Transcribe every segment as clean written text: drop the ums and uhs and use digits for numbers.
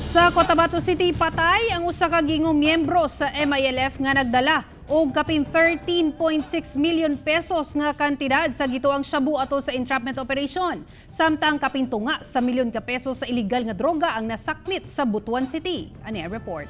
Sa Cotabato City, patay ang usa ka gingong miyembro sa MILF nga nagdala og kapin 13.6 million pesos nga kantidad sa gituang shabu ato sa entrapment operation. Samtang kapin tunga sa milyon ka pesos sa illegal nga droga ang nasakmit sa Butuan City. Ani ang report.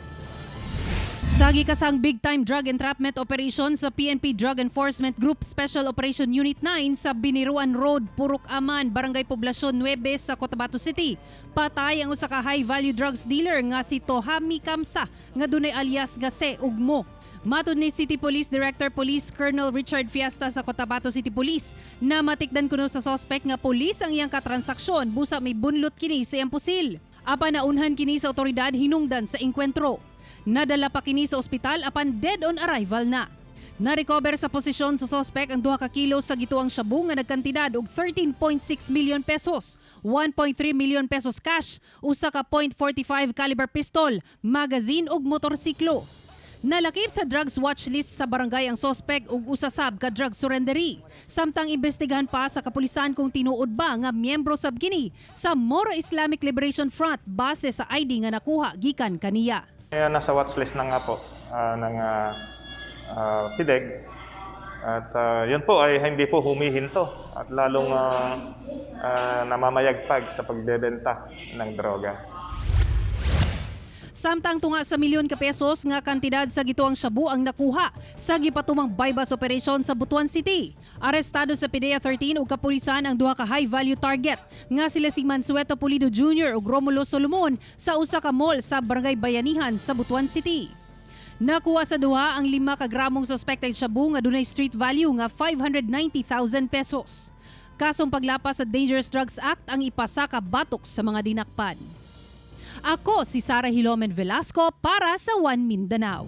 Sa gikasang big-time drug entrapment operation sa PNP Drug Enforcement Group Special Operation Unit 9 sa Biniruan Road, Purok Aman, Barangay Poblacion 9 sa Cotabato City. Patay ang usa ka high-value drugs dealer nga si Tohami Kamsa nga dunay alias Gase Ugmo. Matud ni City Police Director Police Colonel Richard Fiesta sa Cotabato City Police na matikdan kuno sa suspect nga pulis ang iyang katransaksyon busa may bunlot kini sa iyang pusil. Apan naunhan kini sa otoridad hinungdan sa engkwentro. Nadala pa kini sa ospital apan dead on arrival na. Na-recover sa posisyon sa suspect ang 2 ka kilo sa gituang shabu nga nagkantidad og 13.6 million pesos, 1.3 million pesos cash, usa ka .45 caliber pistol, magazine ug motorsiklo. Nalakip sa drugs watch list sa barangay ang suspect ug usasab ka drug surrendery. Samtang imbestigahan pa sa kapulisan kung tinuod ba nga miyembro sab kini sa Moro Islamic Liberation Front base sa ID nga nakuha gikan kaniya. Nasa watchlist na nga po ng PIDEG at yun po ay hindi po humihinto at lalong namamayagpag sa pagbebenta ng droga. Samtang tunga sa milyon ka pesos nga kantidad sa gituang shabu ang nakuha sa gipatumang bypass operation sa Butuan City. Arestado sa PDEA 13 ug kapulisan ang 2 ka high-value target nga sila si Mansueto Pulido Jr. ug Romulo Solomon sa usa ka mall sa Barangay Bayanihan sa Butuan City. Nakuha sa duha ang 5 ka gramong suspected shabu nga dunay street value nga 590,000 pesos. Kasong paglapas sa Dangerous Drugs Act ang ipasaka batok sa mga dinakpan. Ako si Sarah Hilomen Velasco para sa One Mindanao.